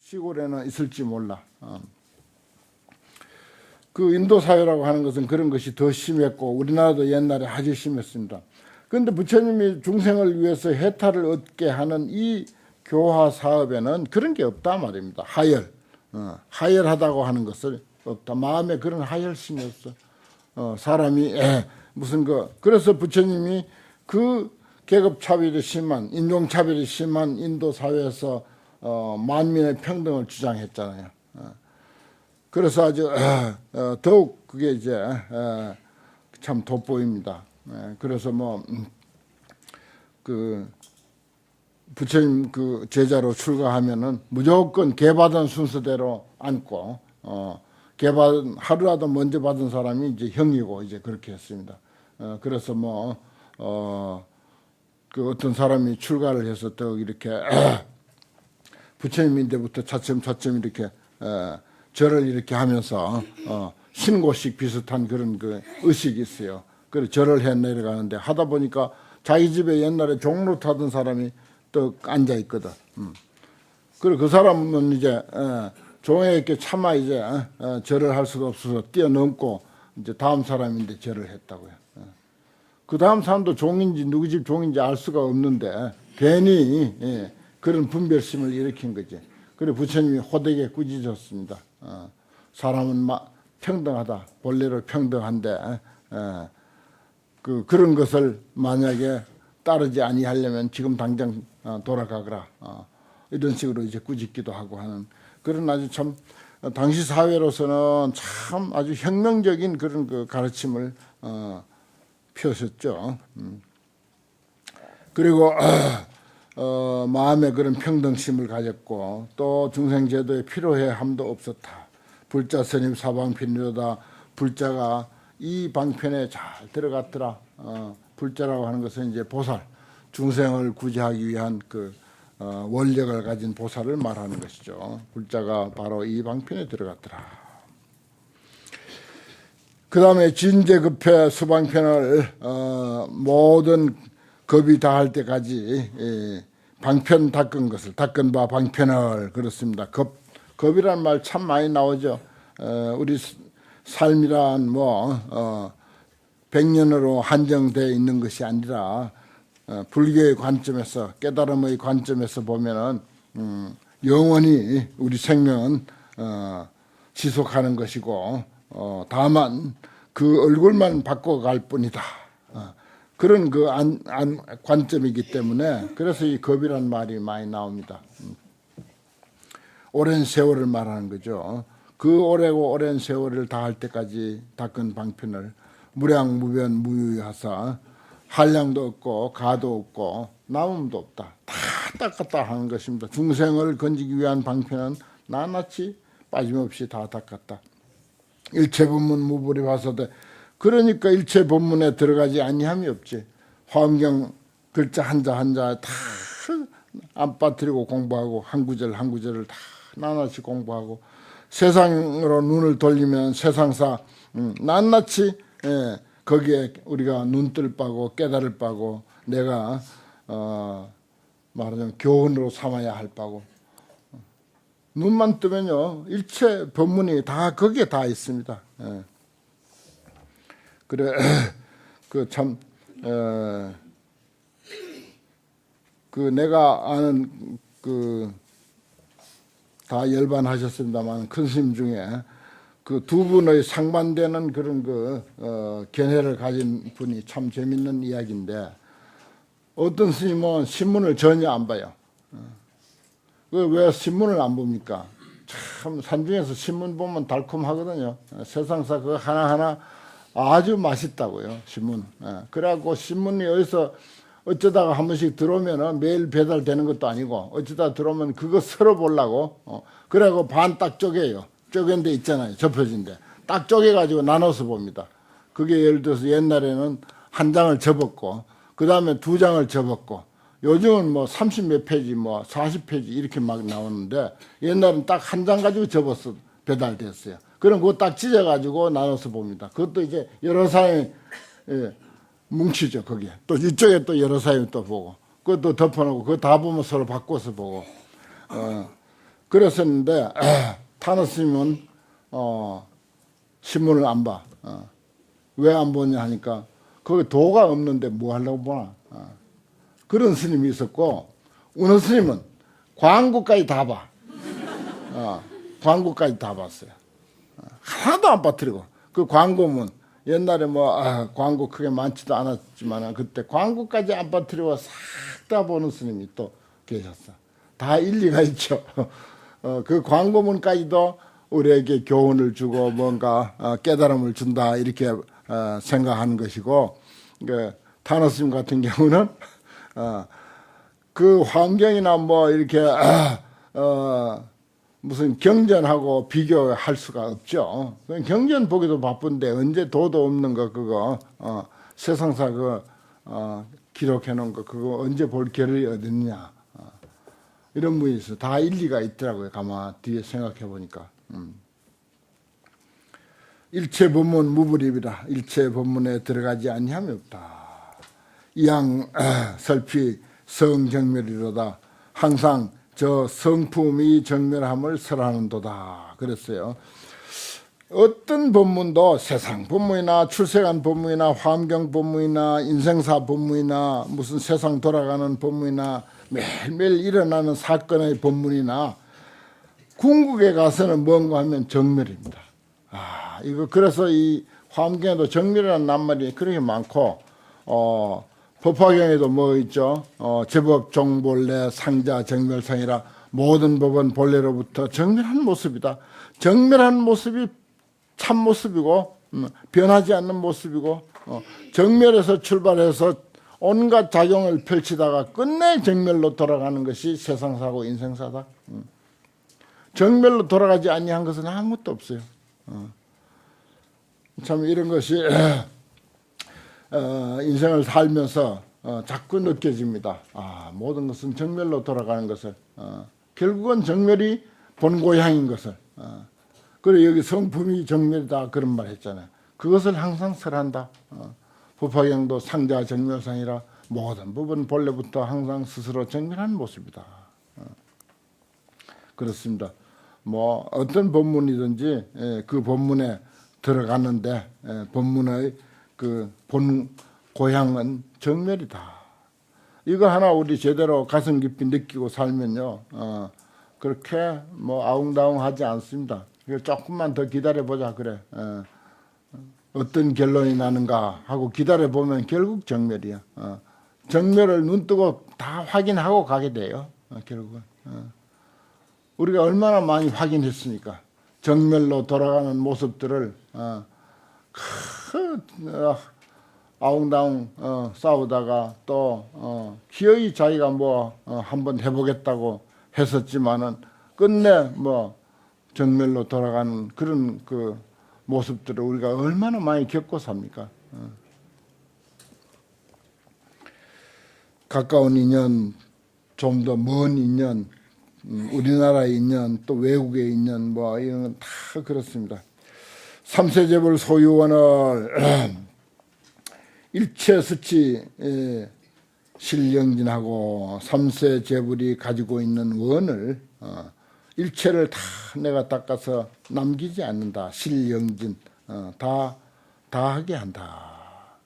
시골에는 있을지 몰라. 그 인도 사회라고 하는 것은 그런 것이 더 심했고 우리나라도 옛날에 아주 심했습니다. 그런데 부처님이 중생을 위해서 해탈을 얻게 하는 이 교화 사업에는 그런 게 없다 말입니다. 하열, 하열하다고 하는 것을 없다. 마음에 그런 하열심이 없어. 사람이 무슨 그래서 부처님이 그 계급 차별이 심한 인종 차별이 심한 인도 사회에서 만민의 평등을 주장했잖아요. 그래서 아주 더욱 그게 이제 참 돋보입니다. 그래서 그 부처님 그 제자로 출가하면은 무조건 계받은 순서대로 앉고 계받은 하루라도 먼저 받은 사람이 이제 형이고 이제 그렇게 했습니다. 그래서 그 어떤 사람이 출가를 해서 또 이렇게 부처님인데부터 차츰 이렇게 절을 이렇게 하면서 신고식 비슷한 그런 그 의식이 있어요. 그래서 절을 해 내려가는데 하다 보니까 자기 집에 옛날에 종로 타던 사람이 또 앉아 있거든. 그리고 그 사람은 이제 종에 이렇게 차마 이제 절을 할 수가 없어서 뛰어넘고 이제 다음 사람인데 절을 했다고요. 그 다음 사람도 종인지 누구 집 종인지 알 수가 없는데 괜히 그런 분별심을 일으킨 거지. 그리고 부처님이 호되게 꾸짖었습니다. 사람은 평등하다. 본래로 평등한데 그런 것을 만약에 따르지 아니하려면 지금 당장 돌아가거라. 이런 식으로 이제 꾸짖기도 하고 하는 그런 아주 참 당시 사회로서는 참 아주 혁명적인 그런 그 가르침을 펴셨죠. 그리고 마음에 그런 평등심을 가졌고 또 중생제도에 필요해 함도 없었다. 불자 스님 사방편이로다. 불자가 이 방편에 잘 들어갔더라. 불자라고 하는 것은 이제 보살, 중생을 구제하기 위한 그 원력을 가진 보살을 말하는 것이죠. 불자가 바로 이 방편에 들어갔더라. 그 다음에 진제급회 수방편을 모든 겁이 다할 때까지 방편 닦은 바 방편을 그렇습니다. 겁이란 말 참 많이 나오죠. 우리 삶이란 100년으로 한정되어 있는 것이 아니라 불교의 관점에서 깨달음의 관점에서 보면은 영원히 우리 생명은 지속하는 것이고 다만 그 얼굴만 바꿔갈 뿐이다. 그런 그 관점이기 때문에 그래서 이 겁이란 말이 많이 나옵니다. 오랜 세월을 말하는 거죠. 그 오랜 세월을 다할 때까지 닦은 방편을 무량무변 무유하사 한량도 없고 가도 없고 남음도 없다. 다 닦았다 하는 것입니다. 중생을 건지기 위한 방편은 낱낱이 빠짐없이 다 닦았다. 일체본문 무불입하사되 그러니까 일체본문에 들어가지 아니함이 없지. 화엄경 글자 한자 다 안 빠뜨리고 공부하고 한 구절을 다 낱낱이 공부하고 세상으로 눈을 돌리면 세상사 낱낱이 거기에 우리가 눈뜰 바고 깨달을 바고 내가 말하자면 교훈으로 삼아야 할 바고 눈만 뜨면요 일체 법문이 다 거기에 다 있습니다. 그래 그 참 그 내가 아는 그 다 열반하셨습니다만 큰 스님 중에 그 두 분의 상반되는 그런 견해를 가진 분이 참 재밌는 이야기인데 어떤 스님은 신문을 전혀 안 봐요. 왜 신문을 안 봅니까? 참 산중에서 신문 보면 달콤하거든요. 세상사 그거 하나하나 아주 맛있다고요. 신문. 그래갖고 신문이 어디서 어쩌다가 한 번씩 들어오면 매일 배달되는 것도 아니고 어쩌다 들어오면 그거 서로 보려고 그래갖고 반 딱 쪼개요. 쪼갠 데 있잖아요. 접혀진 데. 딱 쪼개가지고 나눠서 봅니다. 그게 예를 들어서 옛날에는 한 장을 접었고 그 다음에 두 장을 접었고 요즘은 30몇 페이지 40페이지 이렇게 막 나오는데 옛날엔 딱 한 장 가지고 접어서 배달됐어요. 그럼 그거 딱 찢어가지고 나눠서 봅니다. 그것도 이제 여러 사람이 뭉치죠, 거기에. 또 이쪽에 또 여러 사람이 또 보고, 그것도 덮어놓고, 그거 다 보면 서로 바꿔서 보고, 그랬었는데 타너 스님은 신문을 안 봐. 왜 안 보냐 하니까 거기 도가 없는데 뭐 하려고 보나. 그런 스님이 있었고, 어느 스님은 광고까지 다 봐. 광고까지 다 봤어요. 하나도 안 빠뜨리고. 그 광고문, 옛날에 광고 크게 많지도 않았지만, 그때 광고까지 안 빠뜨리고 싹 다 보는 스님이 또 계셨어. 다 일리가 있죠. 그 광고문까지도 우리에게 교훈을 주고 뭔가 깨달음을 준다, 이렇게 생각하는 것이고, 그 타너 스님 같은 경우는 그 환경이나 뭐 이렇게 무슨 경전하고 비교할 수가 없죠. 경전 보기도 바쁜데 언제 도도 없는 거 그거 세상사 기록해 놓은 거 그거 언제 볼 겨를이 어딨냐. 이런 분이 있어. 다 일리가 있더라고요. 가만 뒤에 생각해 보니까. 일체 법문 무불입이라. 일체 법문에 들어가지 아니함이 없다. 이양 설피 성정멸이로다. 항상 저 성품이 정멸함을 설하는도다. 그랬어요. 어떤 법문도 세상 법문이나 출세관 법문이나 환경 법문이나 인생사 법문이나 무슨 세상 돌아가는 법문이나 매일매일 일어나는 사건의 법문이나 궁극에 가서는 뭔가 하면 정멸입니다. 이거 그래서 이 환경에도 정멸이라는 낱말이 그렇게 많고 법화경에도 뭐 있죠? 제법 종본래 상자 정멸상이라 모든 법은 본래로부터 정멸한 모습이다. 정멸한 모습이 참 모습이고 변하지 않는 모습이고 정멸에서 출발해서 온갖 작용을 펼치다가 끝내 정멸로 돌아가는 것이 세상사고 인생사다. 정멸로 돌아가지 아니한 것은 아무것도 없어요. 참 이런 것이 인생을 살면서 자꾸 느껴집니다. 모든 것은 정멸로 돌아가는 것을 결국은 정멸이 본고향인 것을 그리고 여기 성품이 정멸이다 그런 말 했잖아요. 그것을 항상 설한다. 법화경도 상자 정멸상이라 모든 법은 본래부터 항상 스스로 정멸한 모습이다. 그렇습니다. 뭐 어떤 법문이든지 그 법문에 들어가는데 법문의 그 본 고향은 정멸이다. 이거 하나 우리 제대로 가슴 깊이 느끼고 살면요, 그렇게 뭐 아웅다웅하지 않습니다. 조금만 더 기다려 보자 그래. 어떤 결론이 나는가 하고 기다려 보면 결국 정멸이야. 정멸을 눈뜨고 다 확인하고 가게 돼요. 결국은 우리가 얼마나 많이 확인했으니까 정멸로 돌아가는 모습들을 아웅다웅 싸우다가 또 기어이 자기가 뭐 한번 해보겠다고 했었지만은 끝내 뭐 정멸로 돌아가는 그런 그 모습들을 우리가 얼마나 많이 겪고 삽니까? 가까운 인연, 좀 더 먼 인연, 우리나라의 인연, 또 외국의 인연, 뭐 이런 건 다 그렇습니다. 삼세재불 소유원을 일체수치 실령진하고 삼세재불이 가지고 있는 원을 일체를 다 내가 닦아서 남기지 않는다. 실령진 다 하게 한다.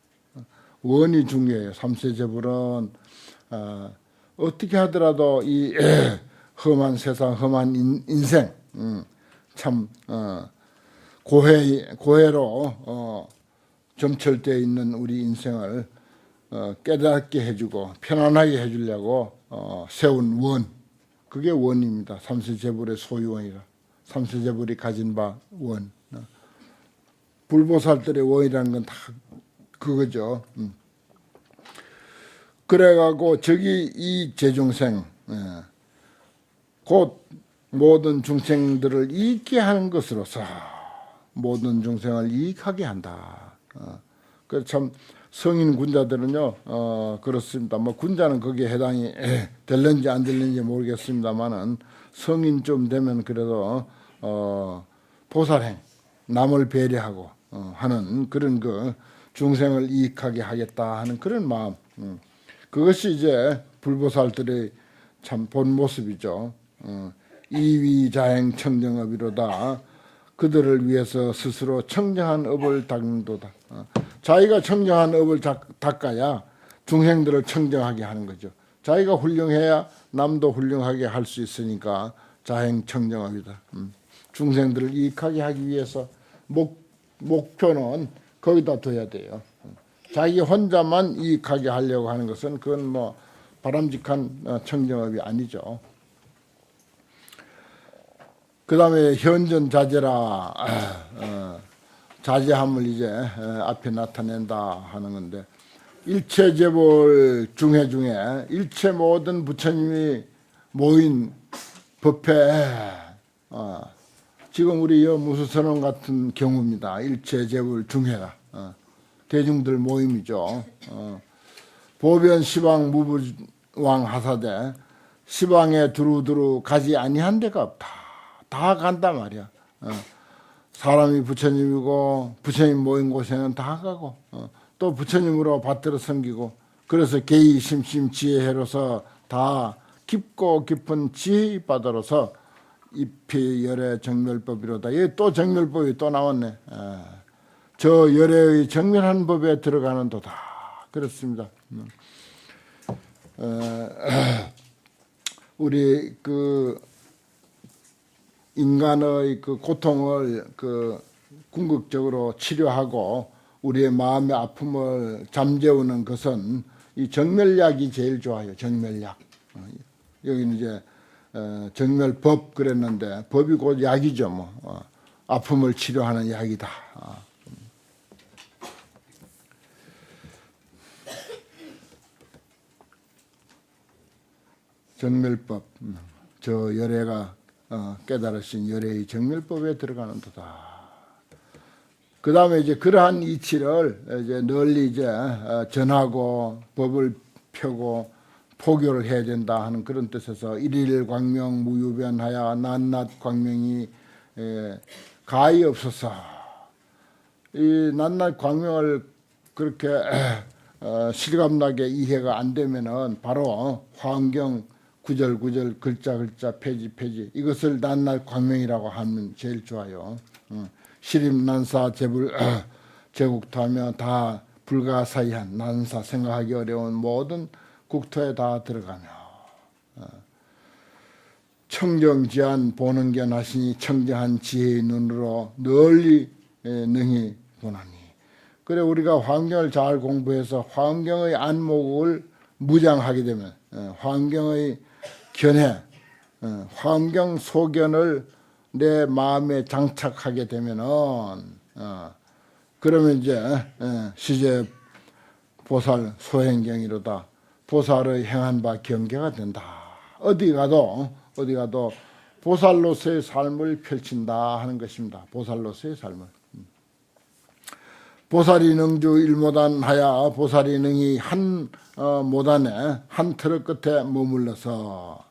원이 중요해요. 삼세재불은 어떻게 하더라도 이 험한 세상, 험한 인생 참 고해로 점철되어 있는 우리 인생을 깨닫게 해주고 편안하게 해주려고 세운 원, 그게 원입니다. 삼세재불의 소유원이라. 삼세재불이 가진 바 원. 불보살들의 원이라는 건 다 그거죠. 그래가고 저기 이 제중생 곧 모든 중생들을 이익게 하는 것으로서 모든 중생을 이익하게 한다. 그래서 참 성인 군자들은요 그렇습니다. 뭐 군자는 거기에 해당이 될는지 안 될는지 모르겠습니다만은 성인쯤 되면 그래도 보살행, 남을 배려하고 하는 그런 그 중생을 이익하게 하겠다 하는 그런 마음. 그것이 이제 불보살들의 참 본 모습이죠. 이위자행 청정업이로다. 그들을 위해서 스스로 청정한 업을 닦는도다. 자기가 청정한 업을 닦아야 중생들을 청정하게 하는 거죠. 자기가 훌륭해야 남도 훌륭하게 할 수 있으니까 자행 청정업이다. 중생들을 이익하게 하기 위해서 목표는 거기다 둬야 돼요. 자기 혼자만 이익하게 하려고 하는 것은 그건 뭐 바람직한 청정업이 아니죠. 그 다음에 현전자재라 자제함을 이제 앞에 나타낸다 하는 건데, 일체재볼 중회 중에 일체 모든 부처님이 모인 법회, 지금 우리 무수선언 같은 경우입니다. 일체재볼 중회가 대중들 모임이죠. 보변 시방 무부왕 하사대, 시방에 두루두루 가지 아니한 데가 없다. 다 간단 말이야. 사람이 부처님이고 부처님 모인 곳에는 다 가고, 또 부처님으로 받들어 섬기고, 그래서 개의 심심 지혜해로서 다 깊고 깊은 지혜 받아로서 입히 열의 정멸법이로다. 이게 또 정멸법이 또 나왔네. 저 열의 정멸한 법에 들어가는 도다. 그렇습니다. 우리 인간의 고통을 궁극적으로 치료하고 우리의 마음의 아픔을 잠재우는 것은 이 정멸약이 제일 좋아요. 정멸약. 여기는 이제 정멸법 그랬는데, 법이 곧 약이죠. 뭐 아픔을 치료하는 약이다. 정멸법. 저 열애가 깨달으신 열애의 정멸법에 들어가는 도다. 그 다음에 이제 그러한 이치를 이제 널리 이제 전하고 법을 펴고 포교를 해야 된다 하는 그런 뜻에서 일일 광명 무유변하여 낱낱 광명이 가히 없어서, 이 낱낱 광명을 그렇게 실감나게 이해가 안 되면은 바로 화엄경 구절구절 글자 페이지 이것을 낱낱 광명이라고 하면 제일 좋아요. 시립난사 제국토하며 다 불가사의한 난사, 생각하기 어려운 모든 국토에 다 들어가며, 청정지한 보는견 하시니 청정한 지혜의 눈으로 널리 능히 보나니. 그래 우리가 화엄경을 잘 공부해서 화엄경의 안목을 무장하게 되면, 화엄경의 견해, 화엄경 소견을 내 마음에 장착하게 되면은, 그러면 이제 시제 보살 소행경이로다. 보살의 행한 바 경계가 된다. 어디 가도 보살로서의 삶을 펼친다 하는 것입니다. 보살로서의 삶을. 보살이 능주 일모단하야, 보살이 능히 한 모단에 한 틀의 끝에 머물러서,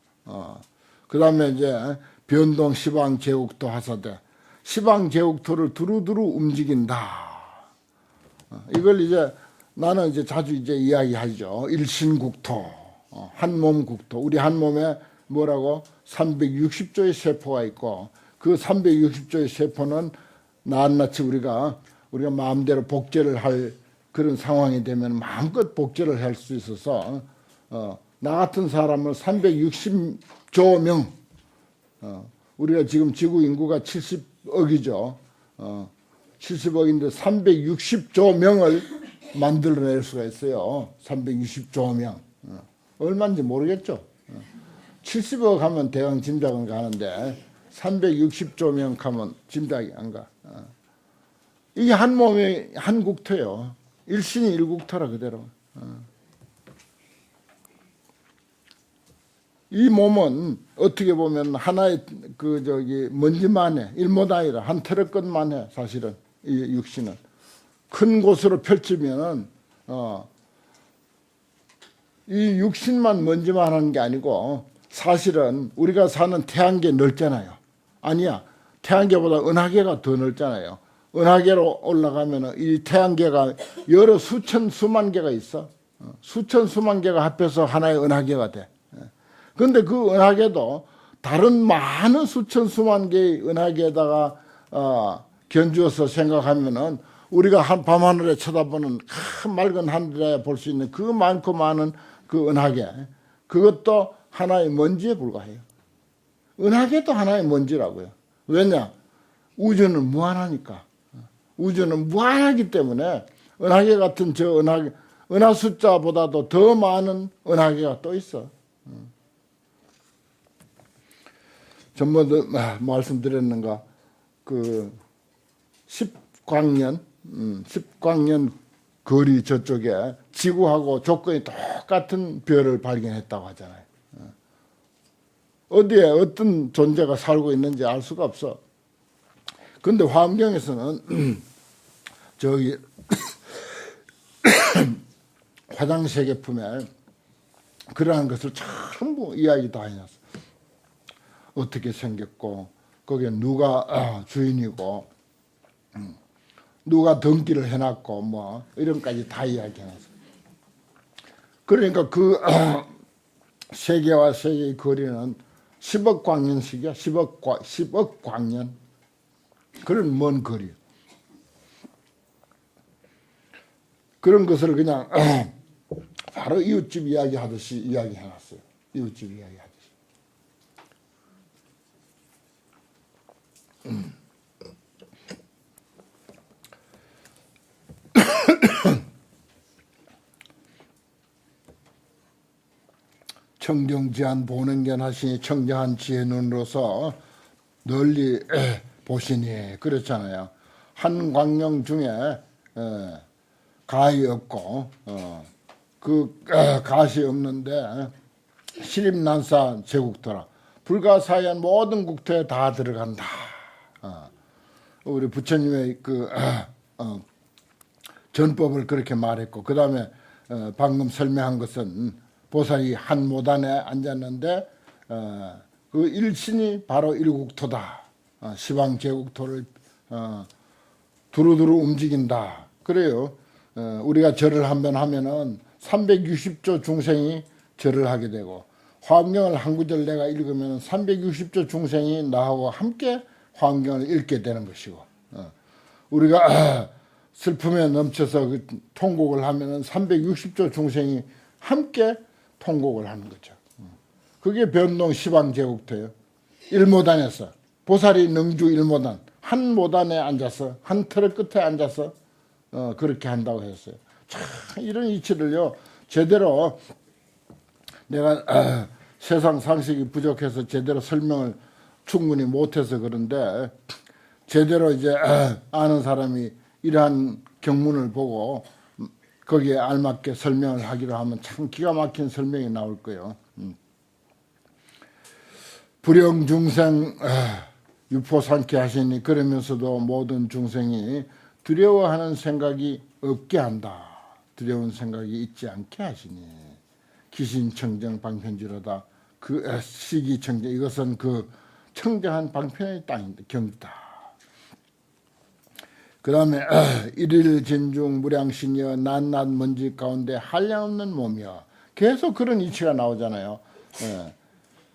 그 다음에 이제 변동 시방 제국토 하사대, 시방 제국토를 두루두루 움직인다. 이걸 이제 나는 이제 자주 이제 이야기하죠. 일신국토, 한몸국토. 우리 한 몸에 뭐라고 360조의 세포가 있고, 그 360조의 세포는 낱낱이 우리가 마음대로 복제를 할 그런 상황이 되면 마음껏 복제를 할 수 있어서, 나 같은 사람은 360조 명, 우리가 지금 지구 인구가 70억이죠. 70억인데 360조 명을 만들어낼 수가 있어요. 360조 명. 얼마인지 모르겠죠. 70억 하면 대강 짐작은 가는데 360조 명 하면 짐작이 안 가. 이게 한 몸의 한 국토예요. 일신이 일국토라 그대로. 이 몸은 어떻게 보면 하나의 먼지만 해. 일모다이라 한 트럭 끝만 해. 사실은 이 육신은 큰 곳으로 펼치면은 이 육신만 먼지만 하는 게 아니고, 사실은 우리가 사는 태양계 넓잖아요. 아니야, 태양계보다 은하계가 더 넓잖아요. 은하계로 올라가면은 이 태양계가 여러 수천 수만 개가 있어. 수천 수만 개가 합해서 하나의 은하계가 돼. 그런데 그 은하계도 다른 많은 수천 수만 개의 은하계에다가 견주어서 생각하면은 우리가 밤하늘에 쳐다보는 큰 맑은 하늘에 볼 수 있는 그 많고 많은 그 은하계, 그것도 하나의 먼지에 불과해요. 은하계도 하나의 먼지라고요. 왜냐? 우주는 무한하니까. 우주는 무한하기 때문에 은하계 같은 저 은하 숫자보다도 더 많은 은하계가 또 있어. 전번에 말씀드렸는가? 그 10광년 거리 저쪽에 지구하고 조건이 똑같은 별을 발견했다고 하잖아요. 어디에 어떤 존재가 살고 있는지 알 수가 없어. 근데 화엄경에서는 저기 화장세계품에 그러한 것을 전부 이야기 다 해놨어. 어떻게 생겼고 거기에 누가 주인이고 누가 등기를 해놨고 뭐 이런까지 다 이야기해놨어. 그러니까 그 세계와 세계의 거리는 10억 광년씩이야. 10억 광년. 그런 먼 거리. 그런 것을 그냥 바로 이웃집 이야기하듯이 이야기해놨어요. 이웃집 이야기하듯이. 청정지한 보는견 하시니 청정한 지혜 눈으로서 널리 보시니 그렇잖아요. 한 광령 중에 가히 없고 그 가시 없는데 시립난사 제국토라 불가사의한 모든 국토에 다 들어간다. 우리 부처님의 그 전법을 그렇게 말했고 그 다음에 방금 설명한 것은 보살이 한 모단에 앉았는데 그 일신이 바로 일국토다. 시방 제국토를 두루두루 움직인다. 그래요. 우리가 절을 한번 하면은 360조 중생이 절을 하게 되고 화엄경을 한 구절 내가 읽으면 360조 중생이 나하고 함께 화엄경을 읽게 되는 것이고 우리가 슬픔에 넘쳐서 그 통곡을 하면은 360조 중생이 함께 통곡을 하는 거죠. 그게 변동 시방제국토예요. 일모단에서 보살이 능주 일모단 한 모단에 앉아서 한 틀의 끝에 앉아서 그렇게 한다고 했어요. 참 이런 이치를요 제대로 내가 세상 상식이 부족해서 제대로 설명을 충분히 못해서 그런데 제대로 이제 아는 사람이 이러한 경문을 보고 거기에 알맞게 설명을 하기로 하면 참 기가 막힌 설명이 나올 거예요. 불영 중생 유포상케 하시니 그러면서도 모든 중생이 두려워하는 생각이 없게 한다. 두려운 생각이 있지 않게 하시니 기신청정 방편지로다. 그 시기청정 이것은 그 청정한 방편의 땅인데 경지다. 그 다음에 일일진중 무량신이여 낱낱 먼지 가운데 한량없는 몸이여 계속 그런 이치가 나오잖아요.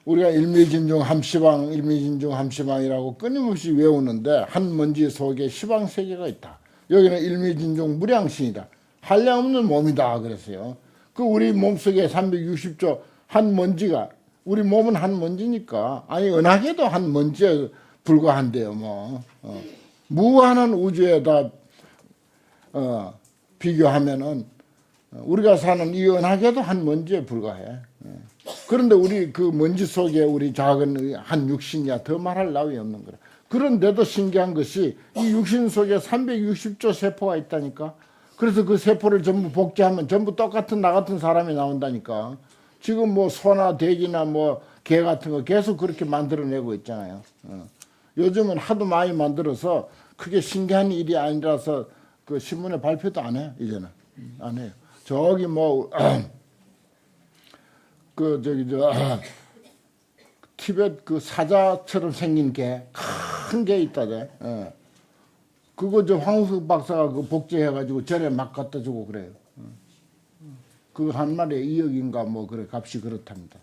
우리가 일미진중 함시방 일미진중 함시방이라고 끊임없이 외우는데 한 먼지 속에 시방세계가 있다. 여기는 일미진중 무량신이다. 한량없는 몸이다 그랬어요. 그 우리 몸속에 360조 한 먼지가 우리 몸은 한 먼지니까 아니 은하계도 한 먼지에 불과한데요. 뭐 무한한 우주에다 비교하면은 우리가 사는 이 은하계도 한 먼지에 불과해. 그런데 우리 그 먼지 속에 우리 작은 한 육신이야 더 말할 나위 없는 거라. 그런데도 신기한 것이 이 육신 속에 360조 세포가 있다니까. 그래서 그 세포를 전부 복제하면 전부 똑같은 나 같은 사람이 나온다니까. 지금 뭐 소나 돼지나 뭐 개 같은 거 계속 그렇게 만들어내고 있잖아요. 요즘은 하도 많이 만들어서 그게 신기한 일이 아니라서 그 신문에 발표도 안 해요. 이제는 안 해요. 저기 뭐 그 저기 티베트 그 사자처럼 생긴 개 큰 개 있다대. 그거 저 황우석 박사가 그 복제해가지고 절에 막 갖다 주고 그래요. 그 한 마리에 2억인가 뭐 그래 값이 그렇답니다.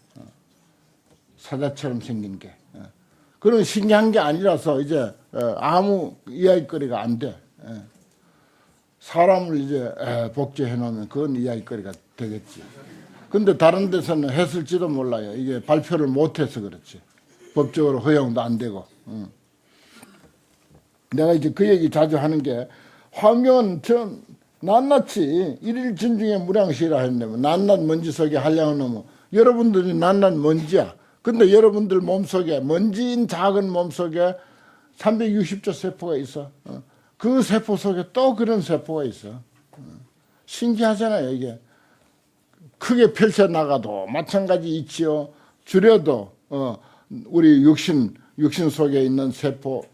사자처럼 생긴 게. 그런 신기한 게 아니라서 이제 아무 이야기거리가 안 돼. 사람을 이제 복제해 놓으면 그건 이야기거리가 되겠지. 근데 다른 데서는 했을지도 몰라요. 이게 발표를 못해서 그렇지. 법적으로 허용도 안 되고. 내가 이제 그 얘기 자주 하는 게 화명은 전 낱낱이 일일 진중에 무량시라 했는데 낱낱 먼지 속에 한량은 넘어. 여러분들이 낱낱 먼지야. 근데 여러분들 몸속에 먼지인 작은 몸속에 360조 세포가 있어. 그 세포 속에 또 그런 세포가 있어. 신기하잖아요. 이게 크게 펼쳐나가도 마찬가지 있지요. 줄여도 우리 육신 속에 있는 세포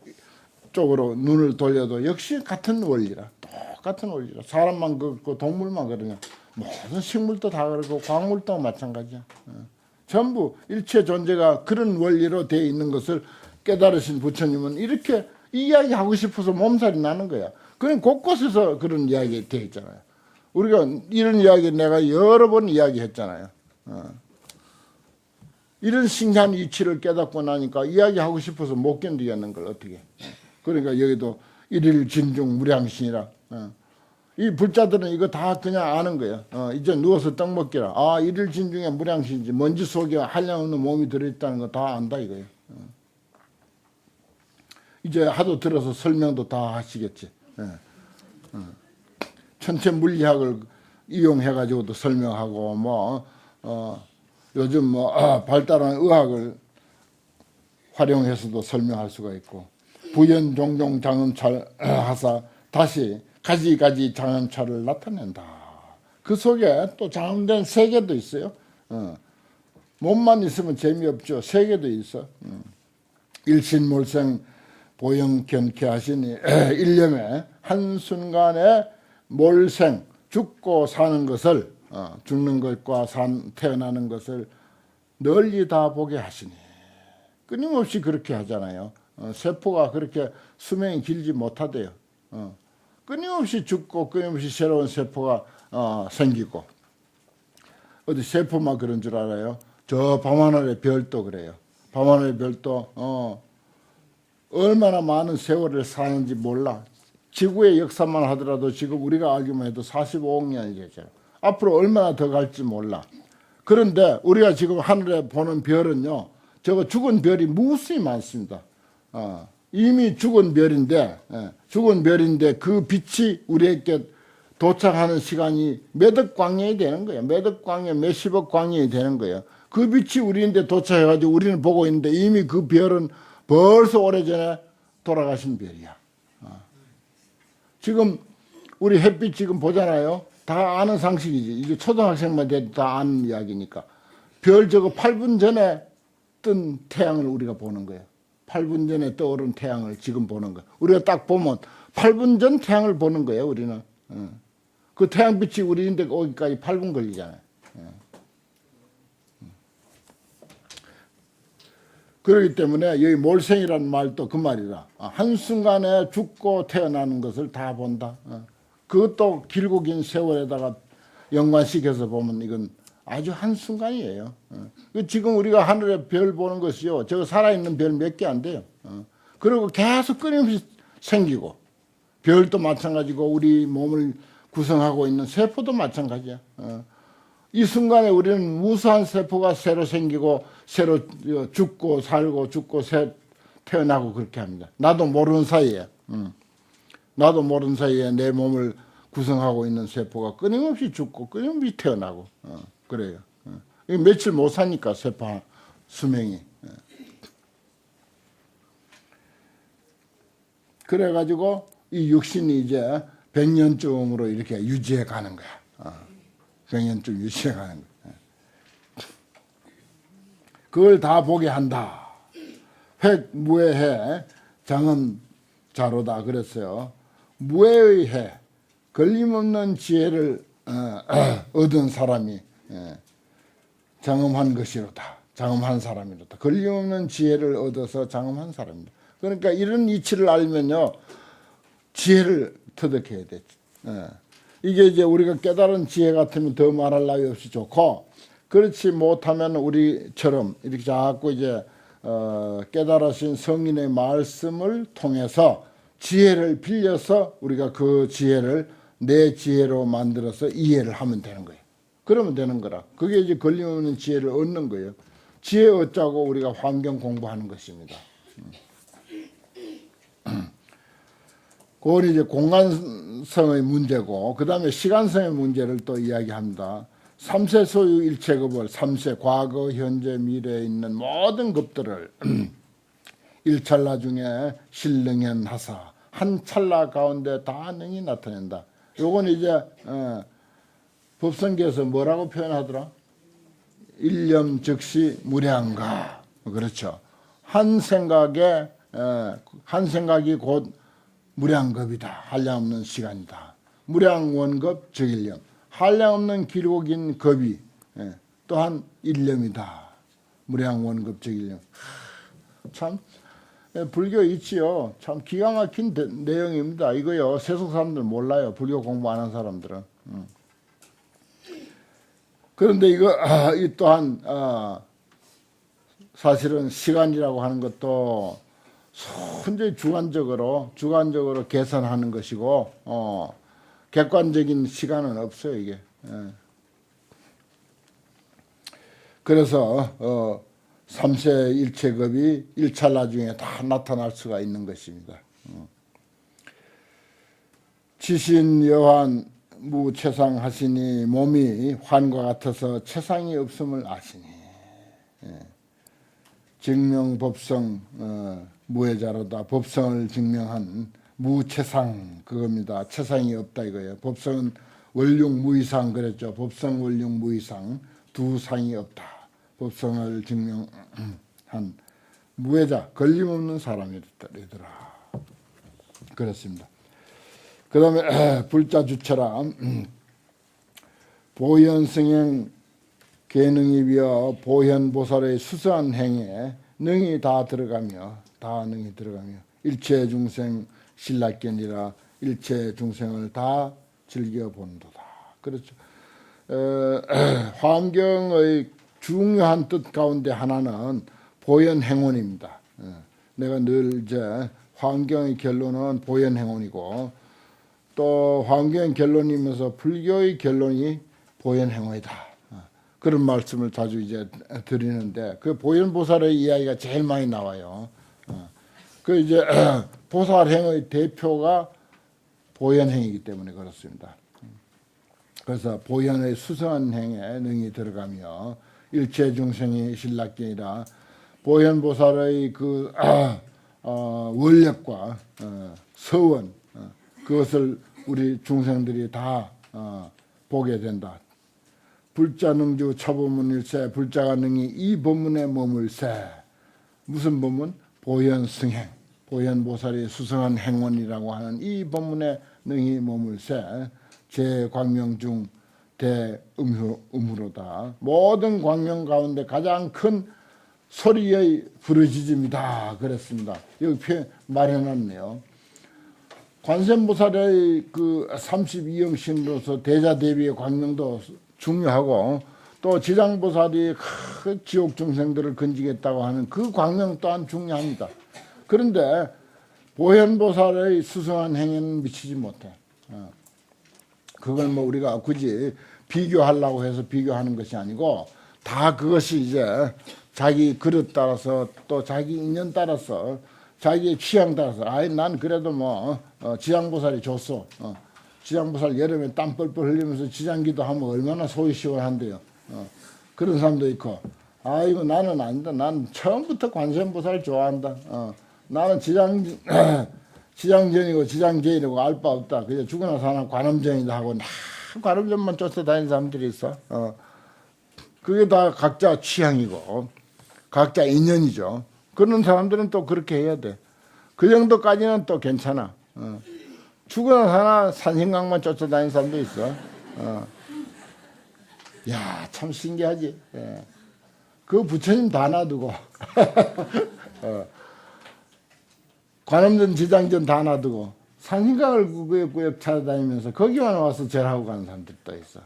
쪽으로 눈을 돌려도 역시 같은 원리라. 똑같은 원리라. 사람만 그렇고 동물만 그러냐. 모든 식물도 다 그렇고 광물도 마찬가지야. 전부 일체 존재가 그런 원리로 되어 있는 것을 깨달으신 부처님은 이렇게 이야기하고 싶어서 몸살이 나는 거야. 그냥 곳곳에서 그런 이야기 되어 있잖아요. 우리가 이런 이야기 내가 여러 번 이야기했잖아요. 이런 신기한 이치를 깨닫고 나니까 이야기하고 싶어서 못 견디겠는 걸 어떻게. 그러니까 여기도 일일 진중 무량신이라. 이 불자들은 이거 다 그냥 아는 거예요. 이제 누워서 떡 먹기라. 아, 일일 진중에 무량신이지. 먼지 속에 한량 없는 몸이 들어있다는 거 다 안다 이거예요. 이제 하도 들어서 설명도 다 하시겠지. 천체 물리학을 이용해가지고도 설명하고 요즘 발달한 의학을 활용해서도 설명할 수가 있고 부연 종종 장음찰 하사 다시 가지가지 장음찰을 나타낸다. 그 속에 또 장음된 세계도 있어요. 몸만 있으면 재미없죠. 세계도 있어. 일신몰생 보영견케하시니 일념에 한순간에 몰생 죽고 사는 것을 죽는 것과 태어나는 것을 널리 다 보게 하시니 끊임없이 그렇게 하잖아요. 세포가 그렇게 수명이 길지 못하대요. 끊임없이 죽고 끊임없이 새로운 세포가 생기고 어디 세포만 그런 줄 알아요? 저 밤하늘의 별도 그래요. 밤하늘의 별도 얼마나 많은 세월을 사는지 몰라. 지구의 역사만 하더라도 지금 우리가 알기만 해도 45억 년이 되잖아요. 앞으로 얼마나 더 갈지 몰라. 그런데 우리가 지금 하늘에 보는 별은요. 저거 죽은 별이 무수히 많습니다. 이미 죽은 별인데 그 빛이 우리에게 도착하는 시간이 몇억 광년이 되는 거예요. 몇억 광년, 몇십억 광년이 되는 거예요. 그 빛이 우리인데 도착해가지고 우리는 보고 있는데 이미 그 별은 벌써 오래전에 돌아가신 별이야. 지금 우리 햇빛 지금 보잖아요. 다 아는 상식이지. 이게 초등학생만 돼도 다 아는 이야기니까. 별 저거 8분 전에 뜬 태양을 우리가 보는 거예요. 8분 전에 떠오른 태양을 지금 보는 거예요. 우리가 딱 보면 8분 전 태양을 보는 거예요. 우리는. 그 태양빛이 우리인데 오기까지 8분 걸리잖아요. 그렇기 때문에 여기 몰생이라는 말도 그 말이다. 한순간에 죽고 태어나는 것을 다 본다. 그것도 길고 긴 세월에다가 연관시켜서 보면 이건 아주 한순간이에요. 지금 우리가 하늘에 별 보는 것이요. 저거 살아있는 별 몇 개 안 돼요. 그리고 계속 끊임없이 생기고 별도 마찬가지고 우리 몸을 구성하고 있는 세포도 마찬가지야. 이 순간에 우리는 무수한 세포가 새로 생기고 새로 죽고 살고 죽고 태어나고 그렇게 합니다. 나도 모르는 사이에 내 몸을 구성하고 있는 세포가 끊임없이 죽고 끊임없이 태어나고 그래요. 며칠 못 사니까 세포 수명이. 그래가지고 이 육신이 이제 100년쯤으로 이렇게 유지해 가는 거야. 100년쯤 유지해 가는 거야. 그걸 다 보게 한다. 획 무해해 장은 자로다 그랬어요. 무해의 해, 걸림없는 지혜를 얻은 사람이 장엄한 것이로다. 장엄한 사람이로다. 걸림없는 지혜를 얻어서 장엄한 사람이다. 그러니까 이런 이치를 알면요. 지혜를 터득해야 돼. 이게 이제 우리가 깨달은 지혜 같으면 더 말할 나위 없이 좋고 그렇지 못하면 우리처럼 이렇게 자꾸 이제 깨달으신 성인의 말씀을 통해서 지혜를 빌려서 우리가 그 지혜를 내 지혜로 만들어서 이해를 하면 되는 거예요. 그러면 되는 거라. 그게 이제 걸림없는 지혜를 얻는 거예요. 지혜 얻자고 우리가 환경 공부하는 것입니다. 그건 이제 공간성의 문제고, 그 다음에 시간성의 문제를 또 이야기합니다. 3세 소유 일체급을 3세 과거, 현재, 미래에 있는 모든 급들을 일찰나 중에 실능현하사 한 찰나 가운데 다 능히 나타낸다. 요건 이제 법성계에서 뭐라고 표현하더라? 일념 즉시 무량가. 그렇죠. 한 생각이 곧 무량겁이다. 한량없는 시간이다. 무량원겁 적일념. 한량없는 길고 긴 겁이 또한 일념이다. 무량원겁 적일념. 참 불교 있지요. 참 기가 막힌 내용입니다. 이거요. 세속 사람들 몰라요. 불교 공부 안 한 사람들은. 그런데 이 또한 사실은 시간이라고 하는 것도 순전히 주관적으로 계산하는 것이고 객관적인 시간은 없어요. 이게. 그래서 3세 일체급이 일찰나 중에 다 나타날 수가 있는 것입니다. 지신 여환 무체상 하시니 몸이 환과 같아서 체상이 없음을 아시니 증명법성 무해자로다. 법성을 증명한 무체상 그겁니다. 체상이 없다 이거예요. 법성은 원룡 무이상 그랬죠. 법성 원룡 무이상 두 상이 없다. 법성을 증명한 무해자 걸림없는 사람이더라. 그렇습니다. 그 다음에 불자주처라 보현승행 계능이 비어 보현보살의 수수한 행에 능이 다 들어가며 일체 중생 신락견이라 일체 중생을 다 즐겨본도다. 그렇죠. 환경의 중요한 뜻 가운데 하나는 보현행원입니다. 내가 늘 이제 환경의 결론은 보현행원이고 또 환경의 결론이면서 불교의 결론이 보현행원이다. 그런 말씀을 자주 이제 드리는데 그 보현보살의 이야기가 제일 많이 나와요. 그 이제 보살행의 대표가 보현행이기 때문에 그렇습니다. 그래서 보현의 수성한 행에 능이 들어가며 일체 중생이 신락견이라 보현보살의 그 원력과 서원 그것을 우리 중생들이 다 보게 된다. 불자능주 처법문일세 불자가 능히 이 법문에 머물세. 무슨 법문? 보현승행. 보현보살이 수성한 행원이라고 하는 이 법문에 능히 머물세. 제광명중 대음으로다. 모든 광명 가운데 가장 큰 소리의 부르짖음이다. 그랬습니다. 여기 말해놨네요. 관세음보살의 그 32영신으로서 대자대비의 광명도 중요하고 또 지장보살이 그 지옥 중생들을 건지겠다고 하는 그 광명 또한 중요합니다. 그런데 보현보살의 수성한 행위는 미치지 못해. 그걸 뭐 우리가 굳이 비교하려고 해서 비교하는 것이 아니고 다 그것이 이제 자기 그릇 따라서 또 자기 인연 따라서 자기의 취향 따라서 난 그래도 뭐 지장보살이 좋소. 지장보살 여름에 땀 뻘뻘 흘리면서 지장기도 하면 얼마나 속이 시원한데요. 그런 사람도 있고 이거 나는 아니다. 난 처음부터 관세음보살 좋아한다. 나는 지장전이고 지장제인이고 알 바 없다. 그냥 죽으나 사나 관음전이다 하고 관음전만 쫓아다니는 사람들이 있어. 그게 다 각자 취향이고 각자 인연이죠. 그런 사람들은 또 그렇게 해야 돼. 그 정도까지는 또 괜찮아. 죽으나 사나 산생각만 쫓아다니는 사람도 있어. 야, 참 신기하지. 그 부처님 다 놔두고 관음전 지장전 다 놔두고 산생각을 구역구역 찾아다니면서 거기만 와서 절하고 가는 사람들도 있어.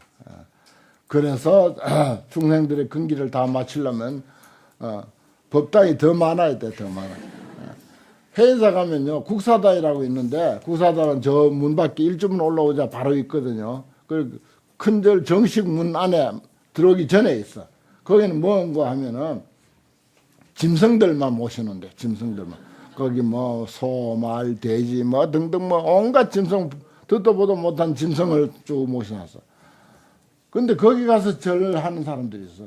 그래서 중생들의 근기를 다 맞추려면 법당이 더 많아야 돼, 더 많아. 해인사 가면요 국사당이라고 있는데 국사당은 저 문 밖에 일주문 올라오자 바로 있거든요. 그 큰절 정식 문 안에 들어오기 전에 있어. 거기는 뭔가 하면은 짐승들만 모시는데 짐승들만 거기 뭐 소, 말, 돼지 뭐 등등 뭐 온갖 짐승 듣도 보도 못한 짐승을 쭉 모셔놨어. 근데 거기 가서 절을 하는 사람들이 있어.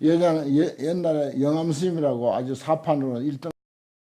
옛날에 영암스님이라고 아주 사판으로 1등